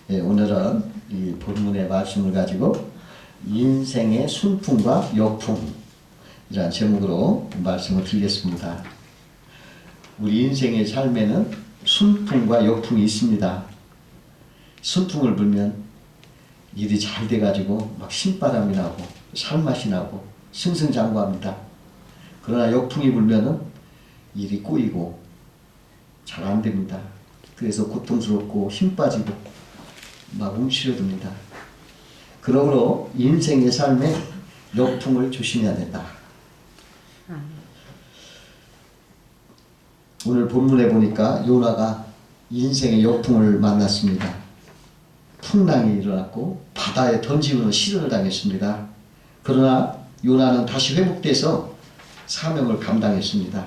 오늘은 이 본문의 말씀을 가지고 인생의 순풍과 역풍이라는 제목으로 말씀을 드리겠습니다. 우리 인생의 삶에는 순풍과 역풍이 있습니다. 순풍을 불면 일이 잘 돼가지고 막 신바람이 나고 살맛이 나고 승승장구합니다. 그러나 역풍이 불면은 일이 꼬이고 잘 안 됩니다. 그래서 고통스럽고 힘 빠지고 막 움츠려듭니다. 그러므로 인생의 삶에 역풍을 조심해야 된다. 오늘 본문에 보니까 요나가 인생의 역풍을 만났습니다. 풍랑이 일어났고 바다에 던지고는 시련을 당했습니다. 그러나 요나는 다시 회복돼서 사명을 감당했습니다.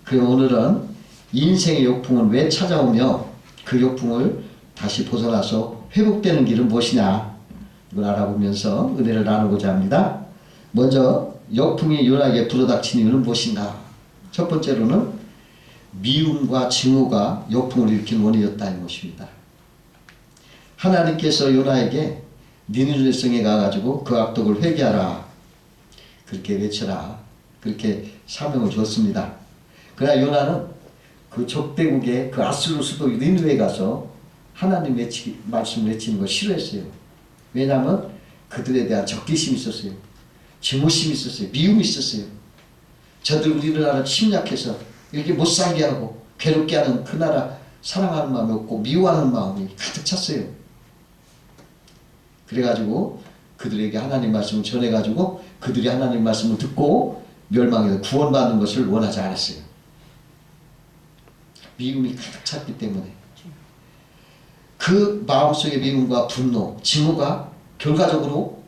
그럼 오늘은 인생의 역풍은 왜 찾아오며 그 역풍을 다시 벗어나서 회복되는 길은 무엇이냐, 이걸 알아보면서 은혜를 나누고자 합니다. 먼저 역풍이 요나에게 불어닥친 이유는 무엇인가? 첫 번째로는 미움과 증오가 역풍을 일으킨 원인이었다는 것입니다. 하나님께서 요나에게 니느웨 성에 가가지고 그 악독을 회개하라, 그렇게 외쳐라, 그렇게 사명을 줬습니다. 그러나 요나는 그 적대국의 그 아수르 수도 니느웨에 가서 하나님 말씀을 외치는 걸 싫어했어요. 왜냐하면 그들에 대한 적개심이 있었어요. 증오심이 있었어요. 미움이 있었어요. 저들 우리나라 침략해서 이렇게 못살게 하고 괴롭게 하는 그 나라 사랑하는 마음이 없고 미워하는 마음이 가득 찼어요. 그래가지고 그들에게 하나님 말씀을 전해가지고 그들이 하나님 말씀을 듣고 멸망해서 구원받는 것을 원하지 않았어요. 미움이 가득 찼기 때문에. 그 마음속의 미움과 분노, 증오가 결과적으로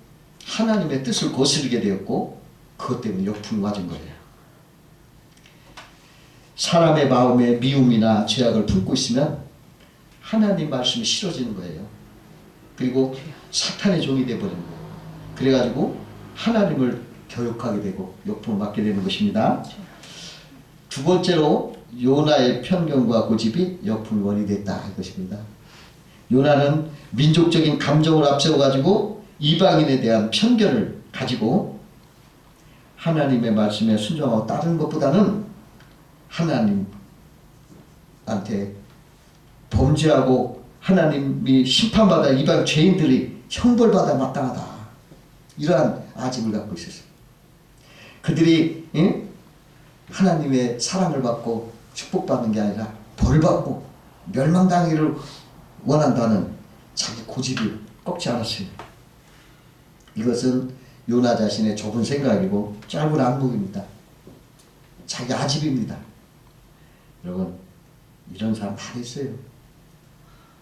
하나님의 뜻을 거스르게 되었고 그것 때문에 역풍이 맞은 거예요. 사람의 마음에 미움이나 죄악을 품고 있으면 하나님 말씀이 싫어지는 거예요. 그리고 사탄의 종이 되어버리는 거예요. 그래가지고 하나님을 교육하게 되고 역풍을 맞게 되는 것입니다. 두 번째로 요나의 편견과 고집이 역풍의 원인이 됐다 이것입니다. 요나는 민족적인 감정을 앞세워가지고 이방인에 대한 편견을 가지고 하나님의 말씀에 순종하고 따르는 것보다는 하나님한테 범죄하고 하나님이 심판받아 이방 죄인들이 형벌받아 마땅하다, 이러한 아집을 갖고 있었어요. 그들이 하나님의 사랑을 받고 축복받는 게 아니라 벌받고 멸망당하기를 원한다는 자기 고집을 꺾지 않았어요. 이것은 요나 자신의 좁은 생각이고 짧은 안목입니다. 자기 아집입니다. 여러분, 이런 사람 다 있어요.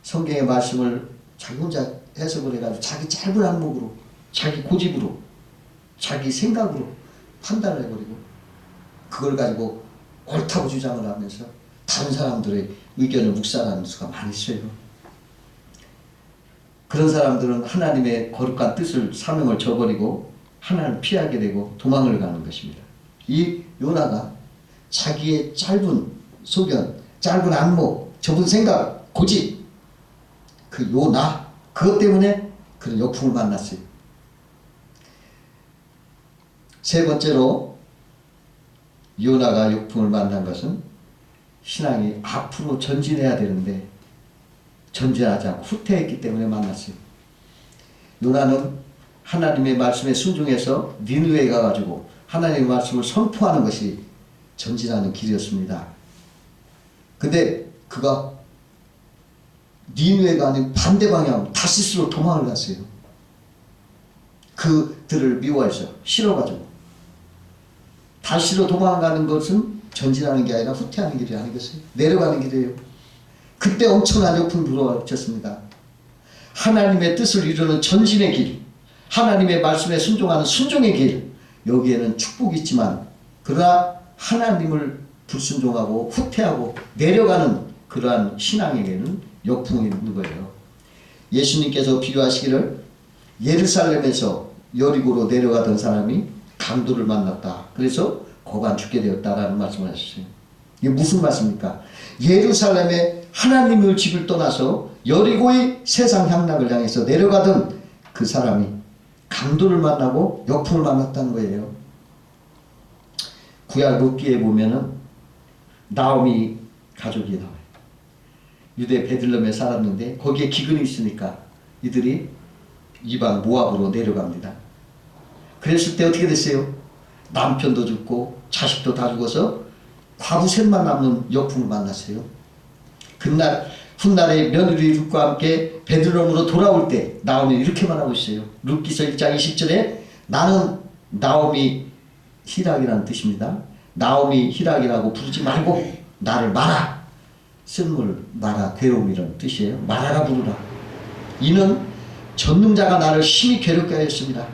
성경의 말씀을 자기 혼자 해석을 해가지고 자기 짧은 안목으로, 자기 고집으로, 자기 생각으로 판단을 해버리고 그걸 가지고 옳다고 주장을 하면서 다른 사람들의 의견을 묵살하는 수가 많이 있어요. 그런 사람들은 하나님의 거룩한 뜻을, 사명을 저버리고 하나님을 피하게 되고 도망을 가는 것입니다. 이 요나가 자기의 짧은 소견, 짧은 안목, 좁은 생각, 고집, 그 요나, 그것 때문에 그런 역풍을 만났어요. 세 번째로 요나가 역풍을 만난 것은 신앙이 앞으로 전진해야 되는데 전진하지 않고 후퇴했기 때문에 만났어요. 요나는 하나님의 말씀에 순종해서 니느웨에 가가지고 하나님의 말씀을 선포하는 것이 전진하는 길이었습니다. 근데 그가 니느웨가 아닌 반대 방향 다시스로 도망을 갔어요. 그들을 미워해서 싫어가지고. 다시로 도망가는 것은 전진하는 게 아니라 후퇴하는 길이 아니겠어요? 내려가는 길이에요. 그때 엄청난 역풍이 불어닥쳤습니다. 하나님의 뜻을 이루는 전진의 길, 하나님의 말씀에 순종하는 순종의 길, 여기에는 축복이 있지만 그러나 하나님을 불순종하고 후퇴하고 내려가는 그러한 신앙에게는 역풍이 있는 거예요. 예수님께서 비유하시기를 예루살렘에서 여리고로 내려가던 사람이 강도를 만났다. 그래서 고반 죽게 되었다라는 말씀을 하셨어요. 이게 무슨 말씀입니까? 예루살렘에 하나님의 집을 떠나서 여리고의 세상 향락을 향해서 내려가던 그 사람이 강도를 만나고 역풍을 만났다는 거예요. 구약 룻기에 보면은 나오미 가족이 나와요. 유대 베들레헴에 살았는데 거기에 기근이 있으니까 이들이 이방 모압으로 내려갑니다. 그랬을 때 어떻게 됐어요? 남편도 죽고 자식도 다 죽어서 과부 셋만 남는 역풍을 만났어요. 그날 훗날에 며느리 룻과 함께 베들레헴으로 돌아올 때 나오미 이렇게 말하고 있어요. 룻기서 1장 20절에 나는 나오미 히락이라는 뜻입니다. 나오미 히락이라고 부르지 말고 나를 마라. 쓴물 마라 괴로움이라는 뜻이에요. 마라라 부르라. 이는 전능자가 나를 심히 괴롭게 하였습니다.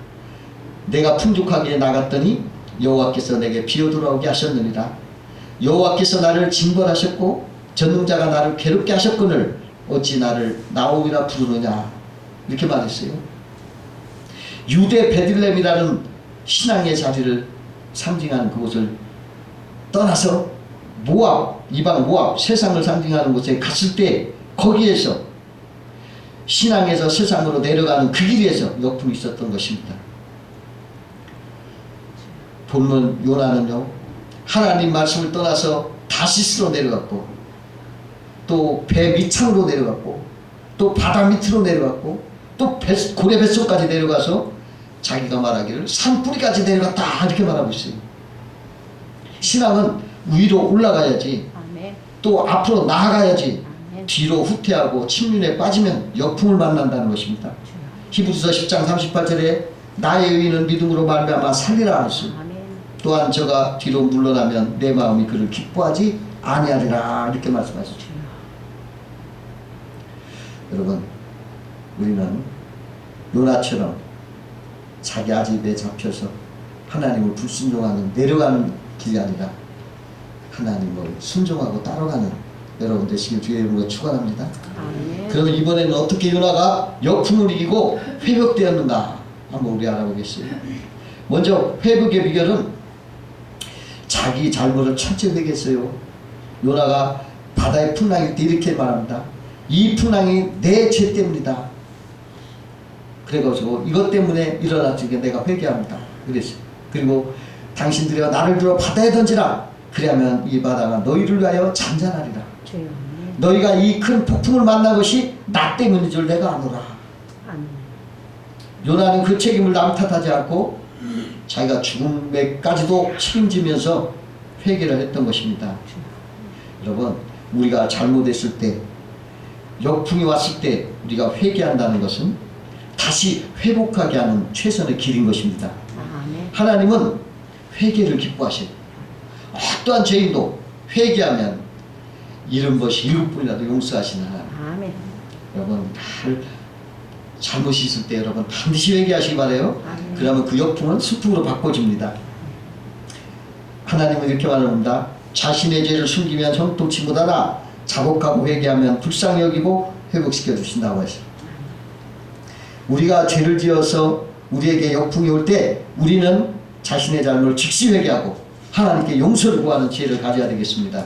내가 풍족하게 나갔더니 여호와께서 내게 비어 돌아오게 하셨느니라. 여호와께서 나를 징벌하셨고 전능자가 나를 괴롭게 하셨거늘 어찌 나를 나오미라 부르느냐. 이렇게 말했어요. 유대 베들레헴이라는 신앙의 자리를 상징하는 그곳을 떠나서 모압, 이방 모압, 세상을 상징하는 곳에 갔을 때 거기에서 신앙에서 세상으로 내려가는 그 길에서 역풍이 있었던 것입니다. 본문 요나는요, 하나님 말씀을 떠나서 다시스로 내려갔고 또 배 밑창으로 내려갔고 또 바다 밑으로 내려갔고 또 고래 뱃속까지 내려가서 자기가 말하기를 산뿌리까지 내려갔다 이렇게 말하고 있어요. 신앙은 위로 올라가야지 또 앞으로 나아가야지 뒤로 후퇴하고 침륜에 빠지면 역풍을 만난다는 것입니다. 히브리서 10장 38절에 나의 의인은 믿음으로 말미암아 살리라 하였으니 또한 저가 뒤로 물러나면 내 마음이 그를 기뻐하지 아니하리라 이렇게 말씀하시죠. 여러분, 우리는 요나처럼 자기 아집에 잡혀서 하나님을 불순종하는 내려가는 길이 아니라 하나님을 순종하고 따라가는 여러분 되시길 주의 이름으로 축원합니다. 그러면 이번에는 어떻게 요나가 역풍을 이기고 회복되었는가 한번 우리 알아보겠어요. 먼저 회복의 비결은 자기 잘못을 철저히 회개했어요. 요나가 바다의 풍랑일 때 이렇게 말합니다. 이 풍랑이 내 죄 때문이다. 그래가지고 이것 때문에 일어났으니까 내가 회개합니다. 그랬어요. 그리고 당신들이 나를 들어 바다에 던지라. 그리하면 이 바다가 너희를 위하여 잔잔하리라. 너희가 이 큰 폭풍을 만난 것이 나 때문인 줄 내가 아노라. 요나는 그 책임을 남 탓하지 않고 자기가 죽음에까지도 책임지면서 회개를 했던 것입니다. 여러분, 우리가 잘못했을 때 역풍이 왔을 때 우리가 회개한다는 것은 다시 회복하게 하는 최선의 길인 것입니다. 하나님은 회개를 기뻐하셔요. 어떠한 죄인도 회개하면 잃은 것이 7번이라도 용서하시는 하나님. 여러분, 잘못이 있을 때 여러분 반드시 회개하시기 바라요. 그러면 그 역풍은 슬픔으로 바꿔집니다. 하나님은 이렇게 말합니다. 자신의 죄를 숨기면 형통치 못하나 자복하고 회개하면 불쌍히 여기고 회복시켜 주신다고 하시죠. 우리가 죄를 지어서 우리에게 역풍이 올 때 우리는 자신의 잘못을 즉시 회개하고 하나님께 용서를 구하는 지혜를 가져야 되겠습니다.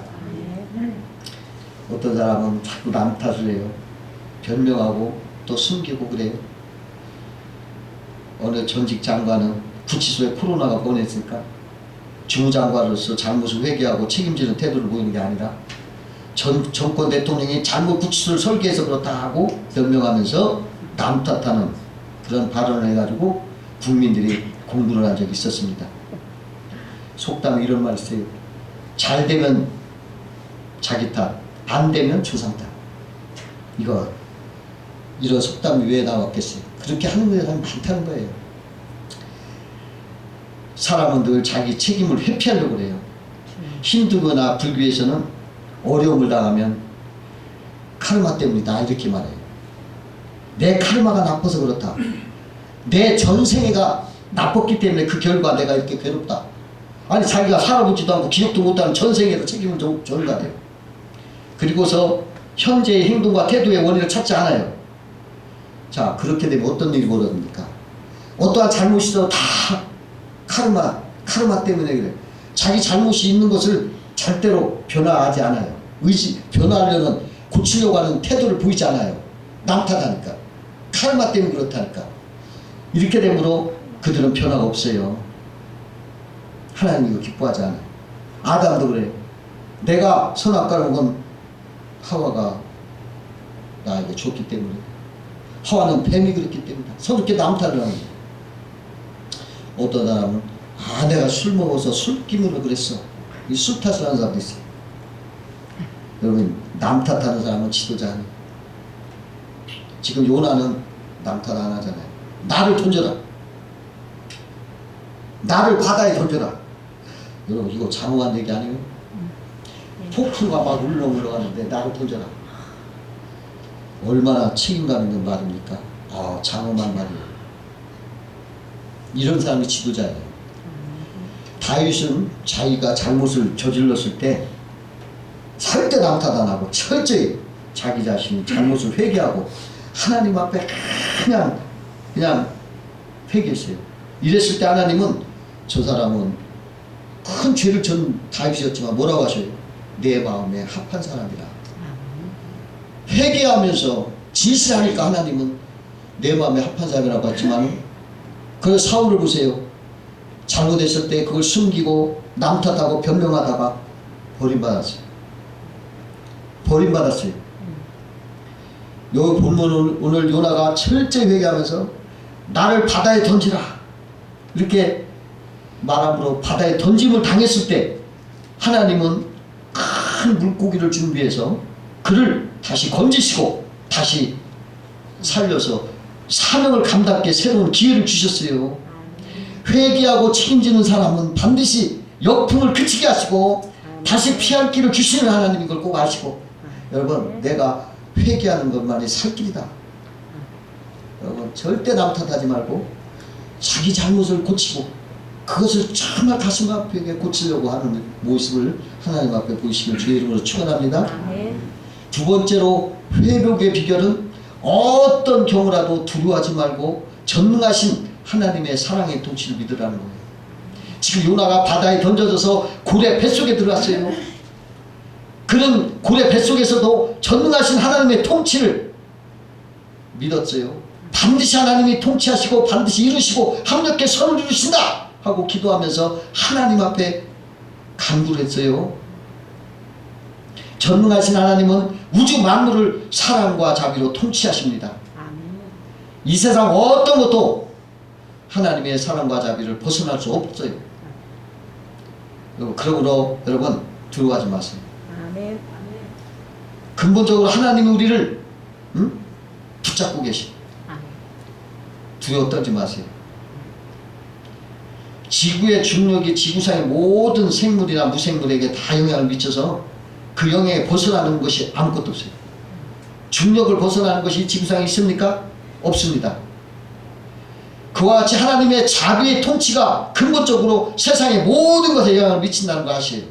어떤 사람은 자꾸 남 탓을 해요. 변명하고 또 숨기고 그래요. 어느 전직 장관은 구치소에 코로나가 보냈으니까 주무장관으로서 잘못을 회개하고 책임지는 태도를 보이는 게 아니라 정권 대통령이 잘못 구치소를 설계해서 그렇다 하고 변명하면서 남 탓하는 그런 발언을 해가지고 국민들이 공분을 한 적이 있었습니다. 속담에 이런 말이 있어요. 잘 되면 자기 탓, 안 되면 조상 탓. 이런 속담이 왜 나왔겠어요? 그렇게 하는 사람이 많다는 거예요. 사람은 늘 자기 책임을 회피하려고 그래요. 힌두교나 불교에서는 어려움을 당하면 카르마 때문이다 이렇게 말해요. 내 카르마가 나빠서 그렇다. 내 전생애가 나빴기 때문에 그 결과 내가 이렇게 괴롭다. 아니 자기가 살아보지도 않고 기억도 못하는 전생에도 책임을 전가해요. 그리고서 현재의 행동과 태도의 원인을 찾지 않아요. 자, 그렇게 되면 어떤 일이 벌어집니까? 어떠한 잘못이 있어도 다 카르마 때문에 그래. 자기 잘못이 있는 것을 절대로 변화하지 않아요. 변화하려는 고치려고 하는 태도를 보이지 않아요. 남 탓하니까. 카르마 때문에 그렇다니까. 이렇게 되므로 그들은 변화가 없어요. 하나님 이거 기뻐하지 않아요. 아담도 그래. 내가 선악과를 먹은 하와가 나에게 줬기 때문에, 하와는 뱀이 그랬기 때문이다. 서로 남 탓을 하는 거예요. 어떤 사람은 내가 술 먹어서 술기운으로 그랬어. 이 술 탓을 하는 사람도 있어요. 여러분, 남 탓하는 사람은 지도자 아니에요. 지금 요나는 남 탓 안 하잖아요. 나를 던져라. 나를 바다에 던져라. 여러분, 이거 장엄한 얘기 아니에요? 폭풍과 막 울렁울렁하는데 나를 던져라. 얼마나 책임감 있는 말입니까? 장엄한 말이에요. 이런 사람이 지도자예요. 다윗은 자기가 잘못을 저질렀을 때 절대 남 탓 안 하고 철저히 자기 자신이 잘못을 회개하고 하나님 앞에 그냥 회개했어요. 이랬을 때 하나님은 저 사람은 큰 죄를 전 다윗이었지만 뭐라고 하셔요? 내 마음에 합한 사람이라. 회개하면서 진실하니까 하나님은 내 마음에 합한 사람이라고 했지만, 그래서 사울을 보세요. 잘못했을 때 그걸 숨기고 남 탓하고 변명하다가 버림받았어요. 버림받았어요. 여기 본문은 오늘 요나가 철저히 회개하면서 나를 바다에 던지라 이렇게 말함으로 바다에 던짐을 당했을 때 하나님은 큰 물고기를 준비해서 그를 다시 건지시고 다시 살려서 사명을 감당하게 새로운 기회를 주셨어요. 회개하고 책임지는 사람은 반드시 역풍을 그치게 하시고 다시 피할 길을 주시는 하나님인 걸 꼭 아시고, 여러분, 내가 회개하는 것만이 살 길이다. 여러분, 절대 남 탓하지 말고 자기 잘못을 고치고 그것을 정말 가슴 아프게 고치려고 하는 모습을 하나님 앞에 보이시길 주의 이름으로 축원합니다. 두 번째로 회복의 비결은 어떤 경우라도 두려워하지 말고 전능하신 하나님의 사랑의 통치를 믿으라는 거예요. 지금 요나가 바다에 던져져서 고래 뱃속에 들어갔어요. 그는 고래 뱃속에서도 전능하신 하나님의 통치를 믿었어요. 반드시 하나님이 통치하시고 반드시 이루시고 합력해 선을 이루신다 하고 기도하면서 하나님 앞에 간구를 했어요. 전능하신 하나님은 우주 만물을 사랑과 자비로 통치하십니다. 이 세상 어떤 것도 하나님의 사랑과 자비를 벗어날 수 없어요. 그러므로 여러분, 두려워하지 마세요. 근본적으로 하나님이 우리를 붙잡고 계십니다. 두려워 떨지 마세요. 지구의 중력이 지구상의 모든 생물이나 무생물에게 다 영향을 미쳐서 그 영향에 벗어나는 것이 아무것도 없어요. 중력을 벗어나는 것이 지구상에 있습니까? 없습니다. 그와 같이 하나님의 자비의 통치가 근본적으로 세상의 모든 것에 영향을 미친다는 거 아시에요?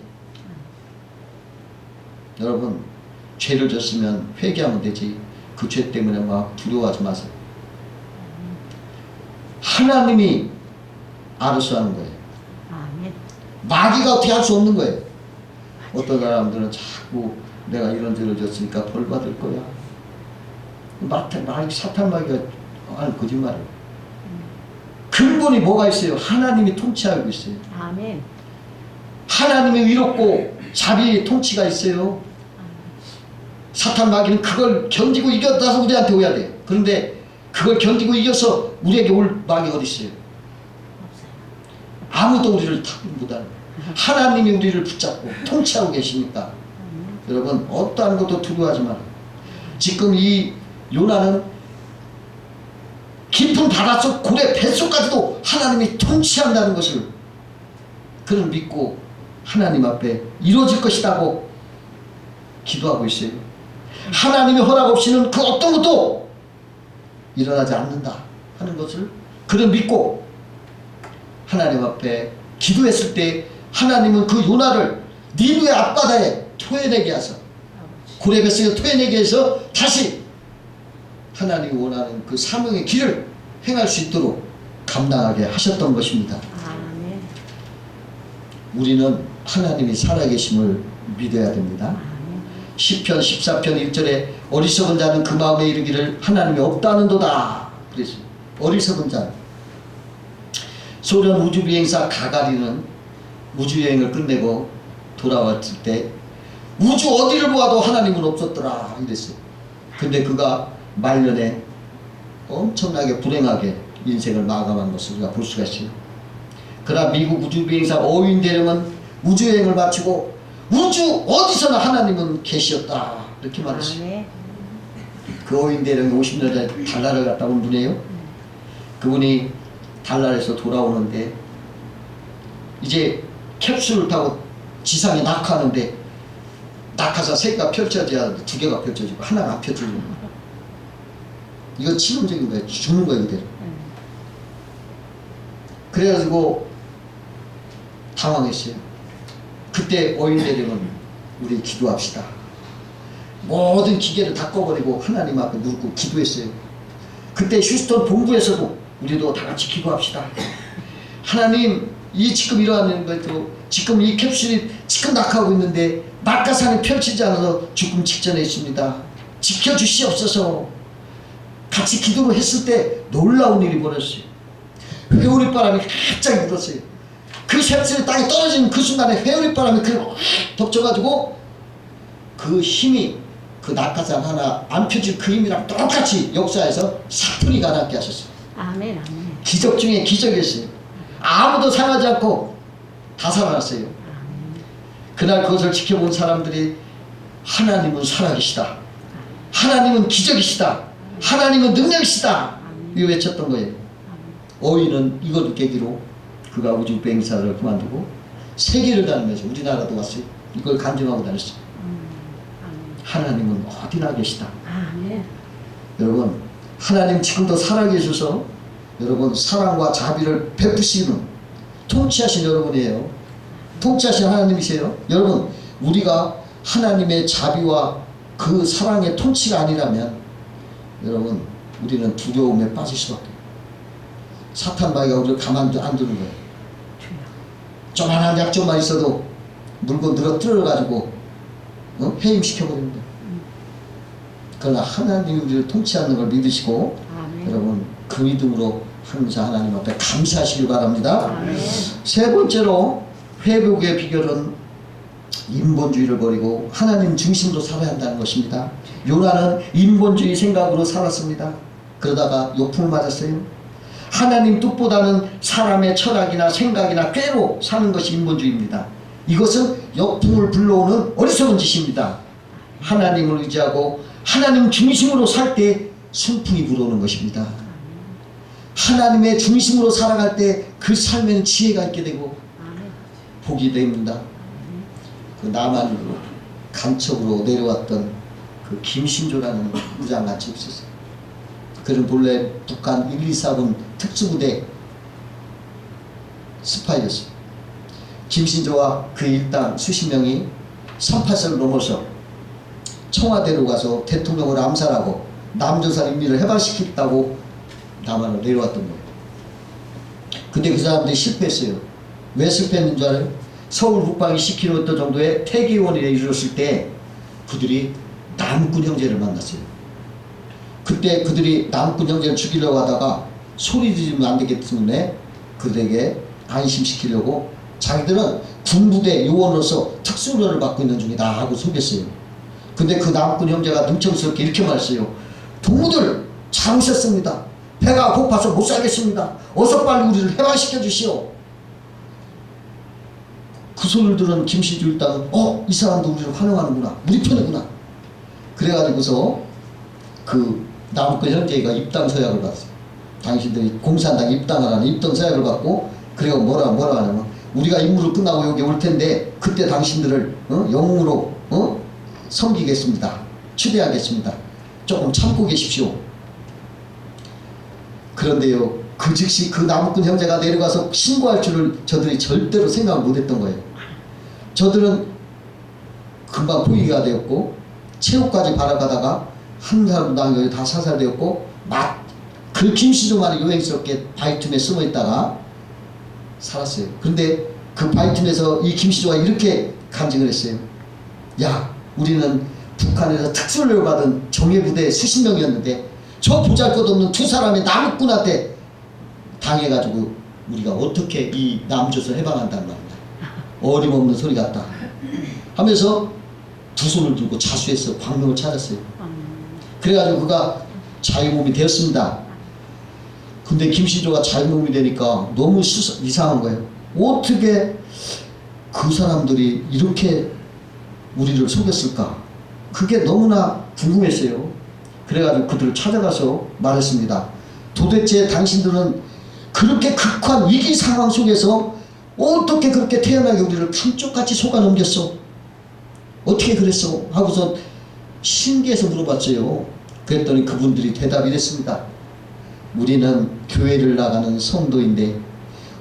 여러분, 죄를 졌으면 회개하면 되지 그 죄 때문에 막 두려워하지 마세요. 하나님이 알아서 하는 거예요. 마귀가 어떻게 할 수 없는 거예요. 어떤 사람들은 자꾸 내가 이런 죄를 졌으니까 벌 받을 거야. 사탄 마귀가 하는 거짓말을. 근본이 뭐가 있어요? 하나님이 통치하고 있어요. 아멘. 하나님이 위롭고 자비의 통치가 있어요. 사탄 마귀는 그걸 견디고 이겨서 우리한테 오야 돼요. 그런데 그걸 견디고 이겨서 우리에게 올 마귀가 어디 있어요? 아무도 우리를 타고 못하는 거예요. 하나님이 우리를 붙잡고 통치하고 계시니까 여러분, 어떠한 것도 두려워하지 마라. 지금 이 요나는 깊은 바닷속 고래 뱃속까지도 하나님이 통치한다는 것을 그는 믿고 하나님 앞에 이루어질 것이라고 기도하고 있어요. 하나님의 허락 없이는 그 어떤 것도 일어나지 않는다 하는 것을 그는 믿고 하나님 앞에 기도했을 때 하나님은 그 요나를 니누의 앞바다에 토해내게 하셔, 고래 뱃속에 토해내게 해서 다시 하나님이 원하는 그 사명의 길을 행할 수 있도록 감당하게 하셨던 것입니다. 아멘. 우리는 하나님이 살아계심을 믿어야 됩니다. 아멘. 시편 14편 1절에 어리석은 자는 그 마음에 이르기를 하나님이 없다는도다 그랬어요. 어리석은 자. 소련 우주비행사 가가린은 우주여행을 끝내고 돌아왔을 때 우주 어디를 보아도 하나님은 없었더라 이랬어요. 근데 그가 말년에 엄청나게 불행하게 인생을 마감한 것을 우리가 볼 수가 있어요. 그러나 미국 우주비행사 어윈 대령은 우주여행을 마치고 우주 어디서나 하나님은 계시었다 이렇게 말했어요. 그 어윈 대령이 50년 전에 달나라를 갔다 온 분이에요. 그분이 달나라에서 돌아오는데 이제 캡슐을 타고 지상에 낙하하는데 낙하사 3개가 펼쳐져야 하는데 2개가 펼쳐지고 하나가 안 펼쳐지는 거예요. 이거 치명적인 거예요. 죽는 거예요 그대로. 그래가지고 당황했어요. 그때 어윈 대령은 우리 기도합시다. 모든 기계를 다 꺼버리고 하나님 앞에 눕고 기도했어요. 그때 휴스턴 본부에서도 우리도 다 같이 기도합시다. 하나님 이 지금 일어나는 것도 지금 이 캡슐이 지금 낙하하고 있는데 낙하산이 펼치지 않아서 죽음 직전에 있습니다. 지켜주시옵소서. 같이 기도를 했을 때 놀라운 일이 벌어졌어요. 회오리 바람이 갑자기 불었어요. 그 캡슐이 땅에 떨어지는 그 순간에 회오리 바람이 그걸 확 덮쳐가지고 그 힘이 그 낙하산 하나 안 펴질 그 힘이랑 똑같이 역사에서 사뿐히 가능하게 하셨어요. 아멘, 아멘. 기적 중에 기적이었어요. 아무도 상하지 않고 다 살아났어요. 그날 그것을 지켜본 사람들이 하나님은 살아계시다. 하나님은 기적이시다. 하나님은 능력이시다. 이 외쳤던 거예요. 어인은 이걸 계기로 그가 우주 비행사를 그만두고 세계를 다니면서 우리나라도 왔어요. 이걸 간증하고 다녔어요. 하나님은 어디나 계시다. 아멘. 여러분 하나님 지금도 살아계셔서 여러분 사랑과 자비를 베푸시는 통치하신 여러분이에요. 통치하신 하나님이세요. 여러분 우리가 하나님의 자비와 그 사랑의 통치가 아니라면 여러분 우리는 두려움에 빠질 수밖에 없어요. 사탄 마귀가 우리를 가만 안 두는 거예요. 조만한 약점만 있어도 물고 늘어뜨려가지고 해임시켜버립니다. 그러나 하나님이 우리를 통치하는 걸 믿으시고 아멘. 여러분 그 믿음으로 항상 하나님 앞에 감사하시길 바랍니다. 아멘. 세 번째로 회복의 비결은 인본주의를 버리고 하나님 중심으로 살아야 한다는 것입니다. 요나는 인본주의 생각으로 살았습니다. 그러다가 욕풍을 맞았어요. 하나님 뜻보다는 사람의 철학이나 생각이나 꾀로 사는 것이 인본주의입니다. 이것은 역풍을 불러오는 어리석은 짓입니다. 하나님을 의지하고 하나님 중심으로 살 때 순풍이 불어오는 것입니다. 하나님의 중심으로 살아갈 때 그 삶에는 지혜가 있게 되고 복이 됩니다. 그 남한으로 간첩으로 내려왔던 그 김신조라는 무장간첩이 있었어요. 그는 본래 북한 124군 특수부대 스파이였어요. 김신조와 그 일당 수십 명이 38선을 넘어서 청와대로 가서 대통령을 암살하고 남조선 인민을 해방시켰다고 남한으로 내려왔던 거예요. 근데 그 사람들이 실패했어요. 왜 실패했는 줄 알아요? 서울 북방이 10km 정도의 태계원에 이르렀을 때 그들이 남군 형제를 만났어요. 그때 그들이 남군 형제를 죽이려고 하다가 소리 지르면 안 되기 때문에 그들에게 안심시키려고 자기들은 군부대 요원으로서 특수훈련을 받고 있는 중이다 하고 속였어요. 근데 그 남군 형제가 능청스럽게 이렇게 말했어요. 동무들 잘 오셨습니다. 배가 고파서 못 살겠습니다. 어서 빨리 우리를 해방시켜 주시오. 그 소리를 들은 김신주 일당은 이 사람도 우리를 환영하는구나. 우리 편이구나. 그래가지고서 그 남군 형제가 입당 서약을 받았어요. 당신들이 공산당 입당하라는 입당 서약을 받고 그리고 뭐라 하냐면 우리가 임무를 끝나고 여기 올 텐데 그때 당신들을 영웅으로 섬기겠습니다. 추대하겠습니다. 조금 참고 계십시오. 그런데요, 그 즉시 그 남군 형제가 내려가서 신고할 줄을 저들이 절대로 생각을 못했던 거예요. 저들은 금방 포기가 되었고 체육까지 바라가다가 한 사람당 다 사살되었고 막 그 김신조만이 요행스럽게 바위틈에 숨어있다가 살았어요. 그런데 그 바위틈에서 이 김신조가 이렇게 간증을 했어요. 야, 우리는 북한에서 특수훈련을 받은 정예부대 수십 명이었는데 저 보잘것없는 두 사람의 남욱군한테 당해가지고 우리가 어떻게 이 남조선 해방한단 말이야. 어림없는 소리 같다 하면서 두 손을 들고 자수해서 광명을 찾았어요. 그래가지고 그가 자유몸이 되었습니다. 근데 김시조가 자유몸이 되니까 너무 이상한 거예요. 어떻게 그 사람들이 이렇게 우리를 속였을까? 그게 너무나 궁금했어요. 그래가지고 그들을 찾아가서 말했습니다. 도대체 당신들은 그렇게 극한 위기 상황 속에서 어떻게 그렇게 태연하게 우리를 감쪽같이 속아 넘겼어? 어떻게 그랬어? 하고서 신기해서 물어봤어요. 그랬더니 그분들이 대답이 됐습니다. 우리는 교회를 나가는 성도인데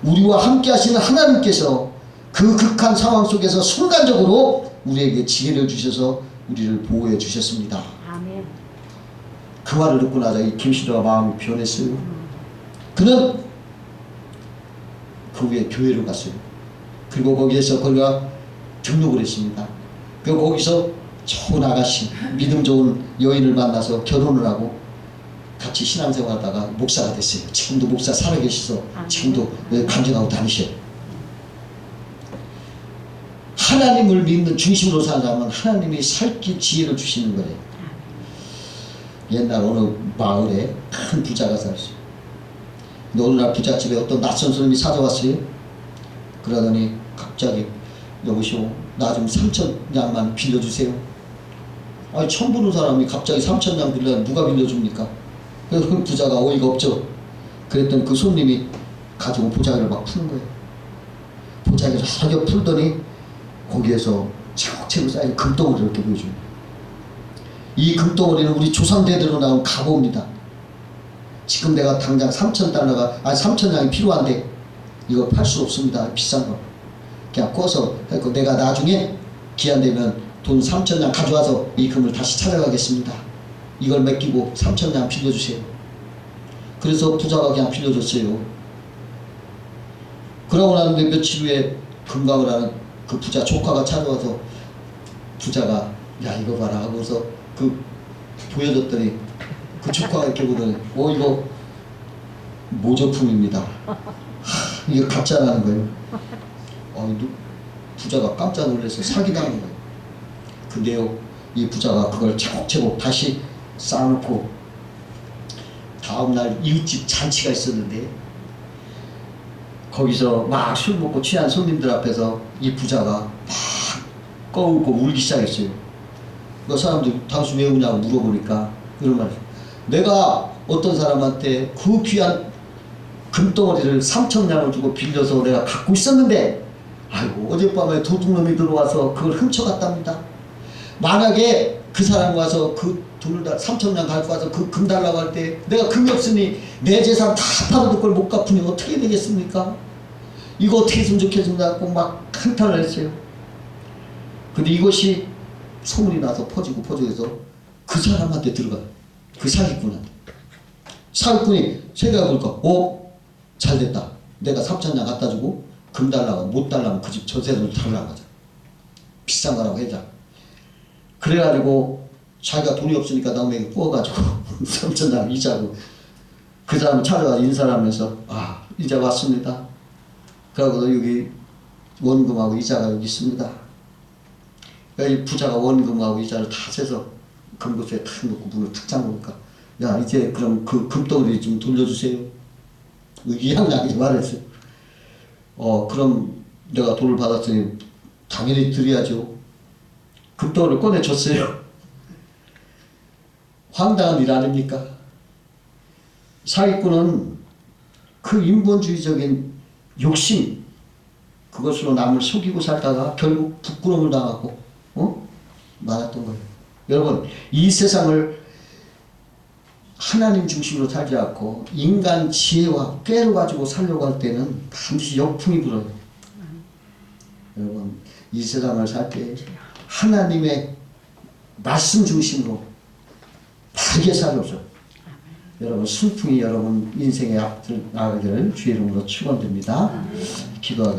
우리와 함께 하시는 하나님께서 그 극한 상황 속에서 순간적으로 우리에게 지혜를 주셔서 우리를 보호해 주셨습니다. 아멘. 그 말을 듣고 나자 이 김시조가 마음이 변했어요. 그는 그 후에 교회로 갔어요. 그리고 거기에서 그가 등록을 했습니다. 그리고 거기서 좋은 아가씨, 믿음 좋은 여인을 만나서 결혼을 하고 같이 신앙생활하다가 목사가 됐어요. 지금도 목사 살아계셔서 지금도 간증하고 다니셔요. 하나님을 믿는 중심으로 사는 사람은 하나님이 살기 지혜를 주시는 거예요. 옛날 어느 마을에 큰 부자가 살았어요. 근데 어느 날 부잣집에 어떤 낯선 사람이 찾아왔어요. 그러더니 갑자기 여보시오, 나 좀 3,000냥만 빌려주세요. 아니 처음 보는 사람이 갑자기 3,000냥 빌려면 누가 빌려줍니까? 그래서 그 부자가 어이가 없죠. 그랬더니 그 손님이 가지고 보자기를 막 푸는 거예요. 보자기를 여러 개 풀더니 거기에서 차곡차곡 쌓인 금덩어리를 이렇게 보여줘요. 이 금덩어리는 우리 조상대대로 나온 갑오입니다. 지금 내가 당장 3,000달러가 아니 3,000냥이 필요한데 이걸 팔 수 없습니다. 비싼 거. 그냥 꺼서 내가 나중에 기한 되면 돈 3,000냥 가져와서 이 금을 다시 찾아가겠습니다. 이걸 맡기고 3,000냥 빌려주세요. 그래서 부자가 그냥 빌려줬어요. 그러고 나는데 며칠 후에 금강을 하는 그 부자 조카가 찾아와서 부자가 야 이거 봐라 하고서 그 보여줬더니 그 조카가 이렇게 보더니 이거 모조품입니다. 이게 가짜라는 거예요. 부자가 깜짝 놀라서 사기당한 거예요. 근데요 이 부자가 그걸 차곡차곡 다시 쌓아놓고 다음날 이웃집 잔치가 있었는데 거기서 막 술 먹고 취한 손님들 앞에서 이 부자가 막 꺼울고 울기 시작했어요. 그 사람들 당신 왜 우냐고 물어보니까 이런 말이에요. 내가 어떤 사람한테 그 귀한 금덩어리를 3,000냥을 주고 빌려서 내가 갖고 있었는데 아이고 어젯밤에 도둑놈이 들어와서 그걸 훔쳐갔답니다. 만약에 그 사람 와서 그 돈을 3,000냥 갖고 와서 그 금 달라고 할 때 내가 금이 없으니 내 재산 다 팔아도 그걸 못 갚으니 어떻게 되겠습니까? 이거 어떻게 했으면 좋겠습니다 하고 막 한탄을 했어요. 근데 이것이 소문이 나서 퍼지고 퍼져서 그 사람한테 들어가요. 그 사기꾼한테. 사기꾼이 생각해보니까 잘됐다. 내가 3,000냥 갖다 주고 금 달라고 못 달라면 그 집 전세를 달라고 하자. 비싼 거라고 해자. 그래가지고 자기가 돈이 없으니까 남에게 구워가지고 3,000냥 이자고 그 사람을 찾아가 인사를 하면서 이자 왔습니다. 그러고도 여기 원금하고 이자가 여기 있습니다. 이 부자가 원금하고 이자를 다 세서 금고수에 탁 넣고 문을 탁 잠그니까 야 이제 그럼 그 금덩어리 좀 돌려주세요. 이양양이 말했어요. 그럼 내가 돈을 받았으니 당연히 드려야죠. 금덩어리를 꺼내줬어요. 황당한 일 아닙니까? 사기꾼은 그 인본주의적인 욕심 그것으로 남을 속이고 살다가 결국 부끄러움을 당하고 말았던 거예요. 여러분 이 세상을 하나님 중심으로 살지 않고 인간 지혜와 꾀를 가지고 살려고 할 때는 반드시 역풍이 불어요. 여러분 이 세상을 살 때 하나님의 말씀 중심으로 바르게 살려서 여러분 순풍이 여러분 인생에 앞들 나가기를 주의 이름으로 축원드립니다. 기도하겠습니다.